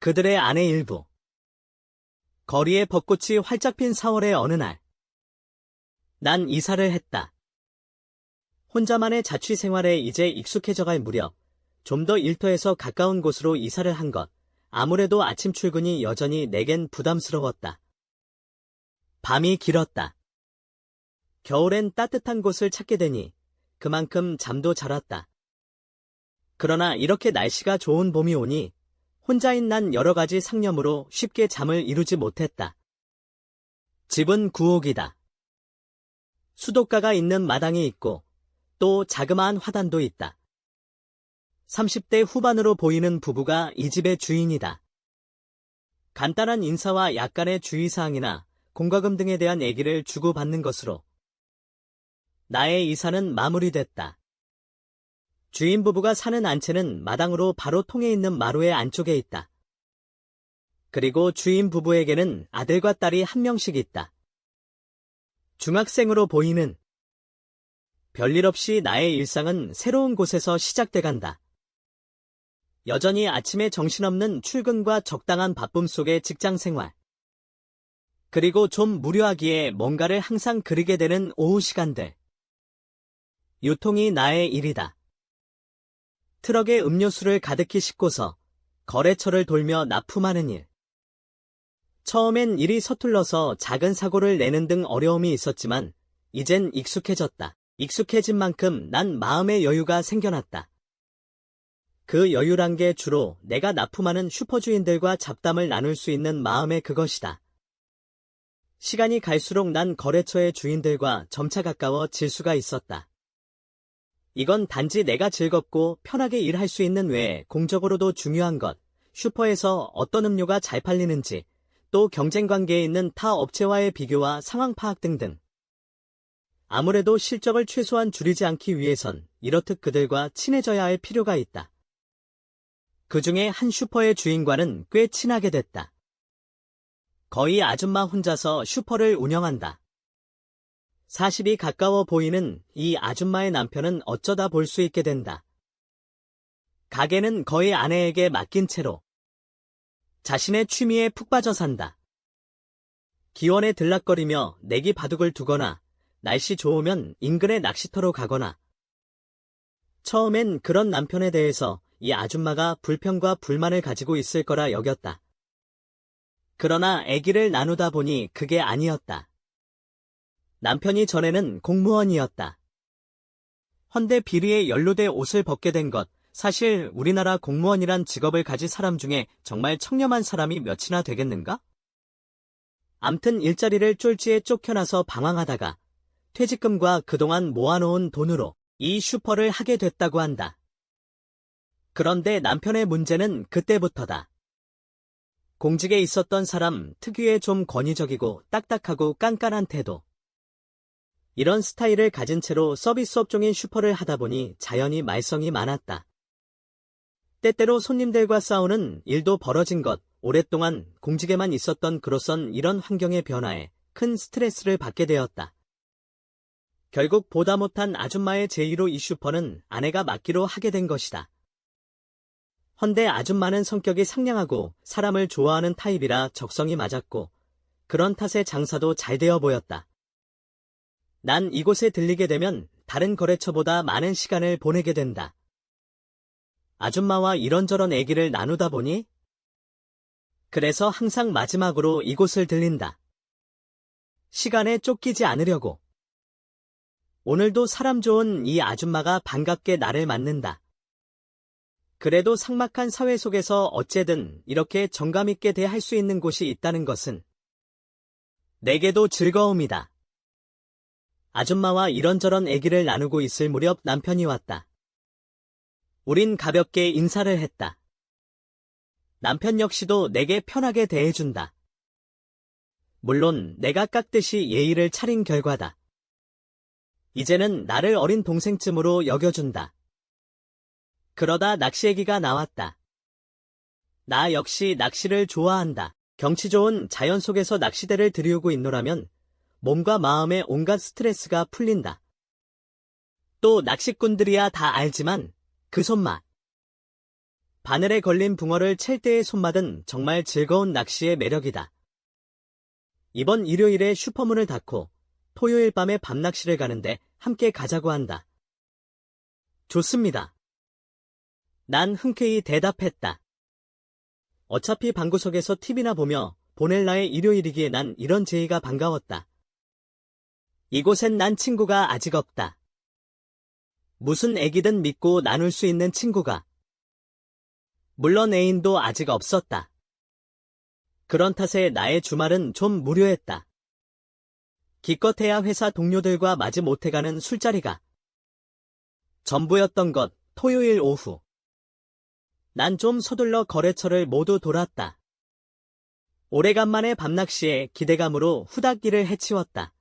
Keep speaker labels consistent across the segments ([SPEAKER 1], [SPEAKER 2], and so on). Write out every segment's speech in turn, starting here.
[SPEAKER 1] 그들의 아내 일부. 거리에 벚꽃이 활짝 핀 4월의 어느 날. 난 이사를 했다. 혼자만의 자취 생활에 이제 익숙해져갈 무렵, 좀 더 일터에서 가까운 곳으로 이사를 한 것. 아무래도 아침 출근이 여전히 내겐 부담스러웠다. 밤이 길었다. 겨울엔 따뜻한 곳을 찾게 되니 그만큼 잠도 잘 왔다. 그러나 이렇게 날씨가 좋은 봄이 오니 혼자인 난 여러 가지 상념으로 쉽게 잠을 이루지 못했다. 집은 구옥이다. 수도가가 있는 마당이 있고 또 자그마한 화단도 있다. 30대 후반으로 보이는 부부가 이 집의 주인이다. 간단한 인사와 약간의 주의사항이나 공과금 등에 대한 얘기를 주고받는 것으로 나의 이사는 마무리됐다. 주인 부부가 사는 안채는 마당으로 바로 통해 있는 마루의 안쪽에 있다. 그리고 주인 부부에게는 아들과 딸이 한 명씩 있다. 중학생으로 보이는. 별일 없이 나의 일상은 새로운 곳에서 시작돼간다. 여전히 아침에 정신없는 출근과 적당한 바쁨 속의 직장생활. 그리고 좀 무료하기에 뭔가를 항상 그리게 되는 오후 시간들. 유통이 나의 일이다. 트럭에 음료수를 가득히 싣고서 거래처를 돌며 납품하는 일. 처음엔 일이 서툴러서 작은 사고를 내는 등 어려움이 있었지만 이젠 익숙해졌다. 익숙해진 만큼 난 마음의 여유가 생겨났다. 그 여유란 게 주로 내가 납품하는 슈퍼주인들과 잡담을 나눌 수 있는 마음의 그것이다. 시간이 갈수록 난 거래처의 주인들과 점차 가까워질 수가 있었다. 이건 단지 내가 즐겁고 편하게 일할 수 있는 외에 공적으로도 중요한 것, 슈퍼에서 어떤 음료가 잘 팔리는지, 또 경쟁관계에 있는 타 업체와의 비교와 상황 파악 등등. 아무래도 실적을 최소한 줄이지 않기 위해선 이렇듯 그들과 친해져야 할 필요가 있다. 그 중에 한 슈퍼의 주인과는 꽤 친하게 됐다. 거의 아줌마 혼자서 슈퍼를 운영한다. 40이 가까워 보이는 이 아줌마의 남편은 어쩌다 볼 수 있게 된다. 가게는 거의 아내에게 맡긴 채로 자신의 취미에 푹 빠져 산다. 기원에 들락거리며 내기 바둑을 두거나 날씨 좋으면 인근의 낚시터로 가거나. 처음엔 그런 남편에 대해서 이 아줌마가 불평과 불만을 가지고 있을 거라 여겼다. 그러나 얘기를 나누다 보니 그게 아니었다. 남편이 전에는 공무원이었다. 헌데 비리에 연루돼 옷을 벗게 된 것, 사실 우리나라 공무원이란 직업을 가진 사람 중에 정말 청렴한 사람이 몇이나 되겠는가? 암튼 일자리를 쫄지에 쫓겨나서 방황하다가 퇴직금과 그동안 모아놓은 돈으로 이 슈퍼를 하게 됐다고 한다. 그런데 남편의 문제는 그때부터다. 공직에 있었던 사람 특유의 좀 권위적이고 딱딱하고 깐깐한 태도. 이런 스타일을 가진 채로 서비스 업종인 슈퍼를 하다 보니 자연히 말썽이 많았다. 때때로 손님들과 싸우는 일도 벌어진 것, 오랫동안 공직에만 있었던 그로선 이런 환경의 변화에 큰 스트레스를 받게 되었다. 결국 보다 못한 아줌마의 제의로 이 슈퍼는 아내가 맡기로 하게 된 것이다. 헌데 아줌마는 성격이 상냥하고 사람을 좋아하는 타입이라 적성이 맞았고 그런 탓에 장사도 잘 되어 보였다. 난 이곳에 들리게 되면 다른 거래처보다 많은 시간을 보내게 된다. 아줌마와 이런저런 얘기를 나누다 보니 그래서 항상 마지막으로 이곳을 들린다. 시간에 쫓기지 않으려고. 오늘도 사람 좋은 이 아줌마가 반갑게 나를 맞는다. 그래도 삭막한 사회 속에서 어째든 이렇게 정감 있게 대할 수 있는 곳이 있다는 것은 내게도 즐거움이다. 아줌마와 이런저런 얘기를 나누고 있을 무렵 남편이 왔다. 우린 가볍게 인사를 했다. 남편 역시도 내게 편하게 대해준다. 물론 내가 깍듯이 예의를 차린 결과다. 이제는 나를 어린 동생쯤으로 여겨준다. 그러다 낚시 얘기가 나왔다. 나 역시 낚시를 좋아한다. 경치 좋은 자연 속에서 낚시대를 들이우고 있노라면 몸과 마음의 온갖 스트레스가 풀린다. 또 낚시꾼들이야 다 알지만 그 손맛. 바늘에 걸린 붕어를 챌 때의 손맛은 정말 즐거운 낚시의 매력이다. 이번 일요일에 슈퍼문을 닫고 토요일 밤에 밤낚시를 가는데 함께 가자고 한다. 좋습니다. 난 흔쾌히 대답했다. 어차피 방구석에서 TV나 보며 보낼 나의 일요일이기에 난 이런 제의가 반가웠다. 이곳엔 난 친구가 아직 없다. 무슨 애기든 믿고 나눌 수 있는 친구가. 물론 애인도 아직 없었다. 그런 탓에 나의 주말은 좀 무료했다. 기껏해야 회사 동료들과 마지못해가는 술자리가 전부였던 것. 토요일 오후. 난 좀 서둘러 거래처를 모두 돌았다. 오래간만에 밤낚시에 기대감으로 후다기를 해치웠다.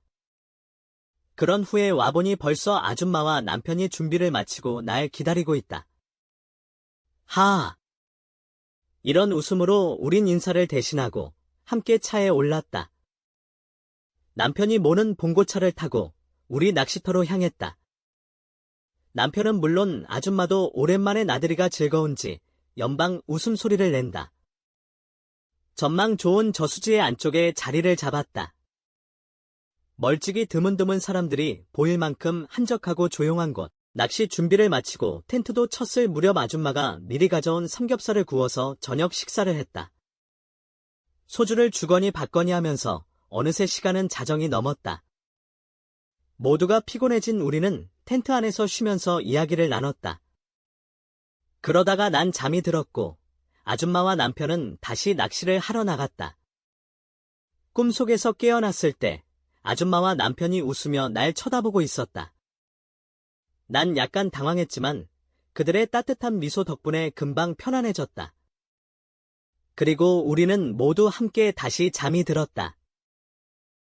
[SPEAKER 1] 그런 후에 와보니 벌써 아줌마와 남편이 준비를 마치고 날 기다리고 있다. 하하. 이런 웃음으로 우린 인사를 대신하고 함께 차에 올랐다. 남편이 모는 봉고차를 타고 우리 낚시터로 향했다. 남편은 물론 아줌마도 오랜만에 나들이가 즐거운지 연방 웃음소리를 낸다. 전망 좋은 저수지의 안쪽에 자리를 잡았다. 멀찍이 드문드문 사람들이 보일 만큼 한적하고 조용한 곳. 낚시 준비를 마치고 텐트도 쳤을 무렵 아줌마가 미리 가져온 삼겹살을 구워서 저녁 식사를 했다. 소주를 주거니 받거니 하면서 어느새 시간은 자정이 넘었다. 모두가 피곤해진 우리는 텐트 안에서 쉬면서 이야기를 나눴다. 그러다가 난 잠이 들었고 아줌마와 남편은 다시 낚시를 하러 나갔다. 꿈속에서 깨어났을 때 아줌마와 남편이 웃으며 날 쳐다보고 있었다. 난 약간 당황했지만 그들의 따뜻한 미소 덕분에 금방 편안해졌다. 그리고 우리는 모두 함께 다시 잠이 들었다.